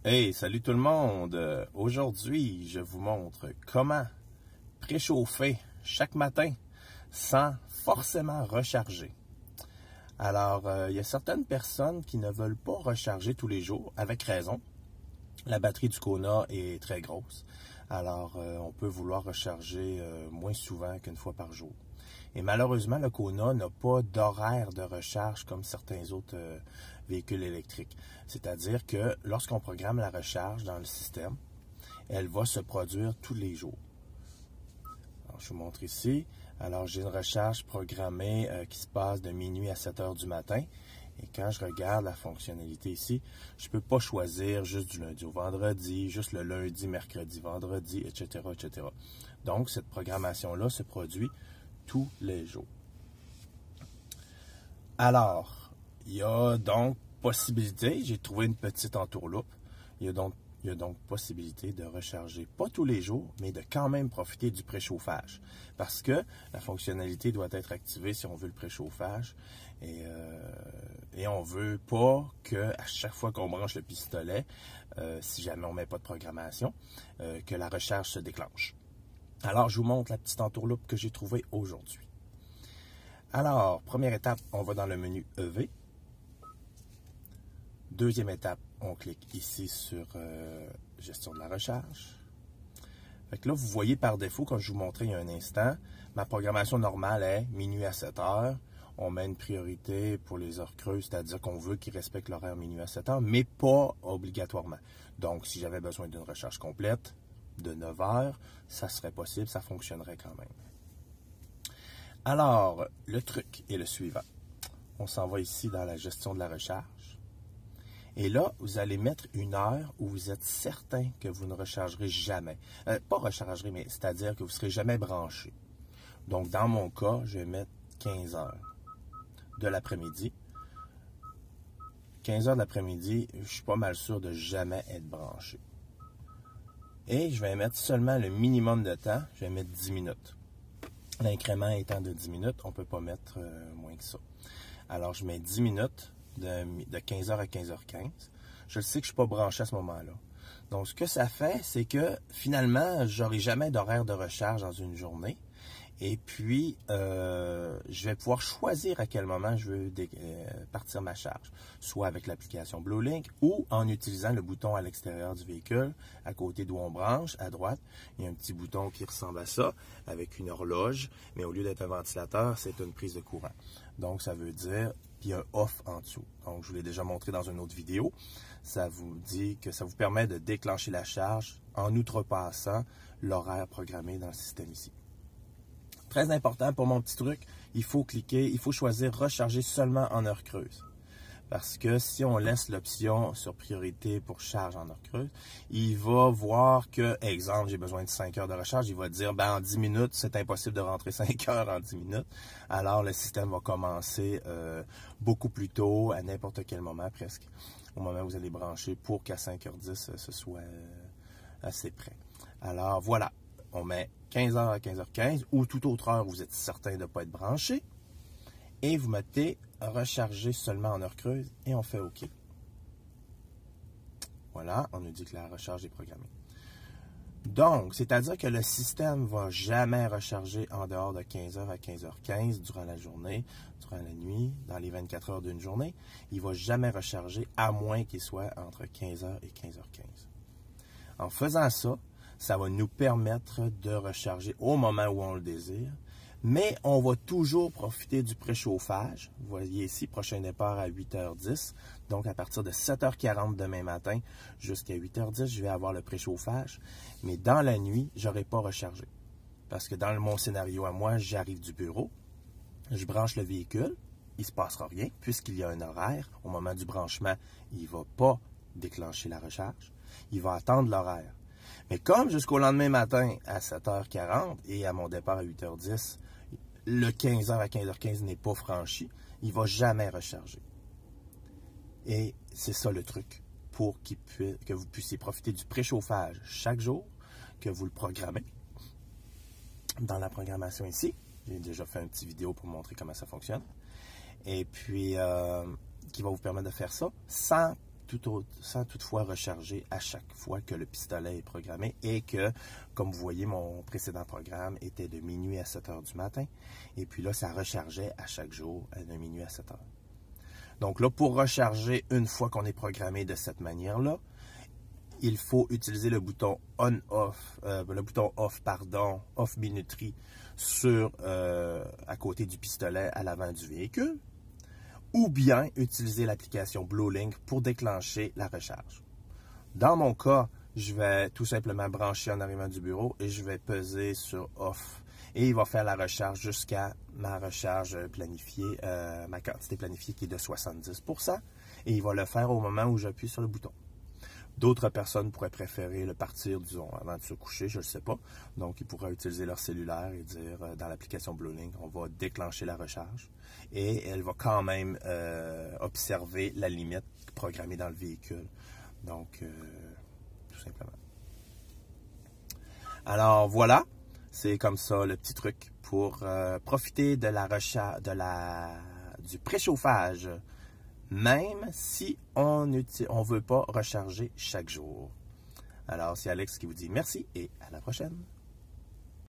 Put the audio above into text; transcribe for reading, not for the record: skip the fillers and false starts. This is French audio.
Hey, salut tout le monde! Aujourd'hui, je vous montre comment préchauffer chaque matin sans forcément recharger. Alors, il y a certaines personnes qui ne veulent pas recharger tous les jours, avec raison. La batterie du Kona est très grosse, alors on peut vouloir recharger moins souvent qu'une fois par jour. Et malheureusement, le Kona n'a pas d'horaire de recharge comme certains autres véhicules électriques. C'est-à-dire que lorsqu'on programme la recharge dans le système, elle va se produire tous les jours. Alors, je vous montre ici. Alors, j'ai une recharge programmée qui se passe de minuit à 7 heures du matin. Et quand je regarde la fonctionnalité ici, je ne peux pas choisir juste du lundi au vendredi, juste le lundi, mercredi, vendredi, etc., etc. Donc, cette programmation-là se produit tous les jours. Alors, il y a donc possibilité, j'ai trouvé une petite entourloupe, il y a donc possibilité de recharger, pas tous les jours, mais de quand même profiter du préchauffage. Parce que la fonctionnalité doit être activée si on veut le préchauffage. Et on ne veut pas qu'à chaque fois qu'on branche le pistolet, si jamais on ne met pas de programmation, que la recharge se déclenche. Alors, je vous montre la petite entourloupe que j'ai trouvée aujourd'hui. Alors, première étape, on va dans le menu EV. Deuxième étape, on clique ici sur Gestion de la recharge. Fait que là, vous voyez par défaut, comme je vous montrais il y a un instant, ma programmation normale est minuit à 7 heures. On met une priorité pour les heures creuses, c'est-à-dire qu'on veut qu'ils respectent l'horaire minuit à 7 heures, mais pas obligatoirement. Donc, si j'avais besoin d'une recharge complète, de 9 heures, ça serait possible, ça fonctionnerait quand même. Alors, le truc est le suivant. On s'en va ici dans la gestion de la recharge. Et là, vous allez mettre une heure où vous êtes certain que vous ne rechargerez jamais. Pas rechargerez, mais c'est-à-dire que vous ne serez jamais branché. Donc, dans mon cas, je vais mettre 15 heures de l'après-midi. 15 heures de l'après-midi, je suis pas mal sûr de jamais être branché. Et je vais mettre seulement le minimum de temps, je vais mettre 10 minutes. L'incrément étant de 10 minutes, on ne peut pas mettre moins que ça. Alors, je mets 10 minutes de 15h à 15h15. Je sais que je ne suis pas branché à ce moment-là. Donc, ce que ça fait, c'est que finalement, je n'aurai jamais d'horaire de recharge dans une journée. Et puis, je vais pouvoir choisir à quel moment je veux partir ma charge, soit avec l'application BlueLink ou en utilisant le bouton à l'extérieur du véhicule, à côté d'où on branche, à droite. Il y a un petit bouton qui ressemble à ça, avec une horloge, mais au lieu d'être un ventilateur, c'est une prise de courant. Donc, ça veut dire qu'il y a un off en dessous. Donc, je vous l'ai déjà montré dans une autre vidéo. Ça vous dit que ça vous permet de déclencher la charge en outrepassant l'horaire programmé dans le système ici. Très important pour mon petit truc, il faut choisir recharger seulement en heure creuse. Parce que si on laisse l'option sur priorité pour charge en heure creuse, il va voir que, exemple, j'ai besoin de 5 heures de recharge, il va dire, en 10 minutes, c'est impossible de rentrer 5 heures en 10 minutes. Alors, le système va commencer beaucoup plus tôt, à n'importe quel moment presque, au moment où vous allez brancher pour qu'à 5h10, ce soit assez près. Alors, voilà. On met 15h à 15h15 ou toute autre heure où vous êtes certain de ne pas être branché. Et vous mettez recharger seulement en heure creuse et on fait OK. Voilà, on nous dit que la recharge est programmée. Donc, c'est-à-dire que le système ne va jamais recharger en dehors de 15h à 15h15 durant la journée, durant la nuit, dans les 24 heures d'une journée. Il ne va jamais recharger à moins qu'il soit entre 15h et 15h15. En faisant ça, ça va nous permettre de recharger au moment où on le désire, mais on va toujours profiter du préchauffage. Vous voyez ici, prochain départ à 8h10, donc à partir de 7h40 demain matin jusqu'à 8h10, je vais avoir le préchauffage, mais dans la nuit, je n'aurai pas rechargé. Parce que dans mon scénario à moi, j'arrive du bureau, je branche le véhicule, il ne se passera rien, puisqu'il y a un horaire. Au moment du branchement, il ne va pas déclencher la recharge, il va attendre l'horaire. Mais comme jusqu'au lendemain matin à 7h40 et à mon départ à 8h10, le 15h à 15h15 n'est pas franchi, il ne va jamais recharger. Et c'est ça le truc pour que vous puissiez profiter du préchauffage chaque jour, que vous le programmez. Dans la programmation ici, j'ai déjà fait une petite vidéo pour montrer comment ça fonctionne. Et puis, qui va vous permettre de faire ça sans sans toutefois recharger à chaque fois que le pistolet est programmé et que, comme vous voyez, mon précédent programme était de minuit à 7 heures du matin. Et puis là, ça rechargeait à chaque jour de minuit à 7 heures. Donc là, pour recharger une fois qu'on est programmé de cette manière-là, il faut utiliser le bouton on-off, off minuterie à côté du pistolet à l'avant du véhicule, ou bien utiliser l'application BlueLink pour déclencher la recharge. Dans mon cas, je vais tout simplement brancher en arrivant du bureau et je vais peser sur off. Et il va faire la recharge jusqu'à ma recharge planifiée, ma quantité planifiée qui est de 70%. Et il va le faire au moment où j'appuie sur le bouton. D'autres personnes pourraient préférer le partir, disons, avant de se coucher, je ne le sais pas. Donc, ils pourraient utiliser leur cellulaire et dire, dans l'application BlueLink, on va déclencher la recharge. Et elle va quand même observer la limite programmée dans le véhicule. Donc, tout simplement. Alors, voilà. C'est comme ça le petit truc pour profiter de la recharge, du préchauffage, même si on ne veut pas recharger chaque jour. Alors, c'est Alex qui vous dit merci et à la prochaine.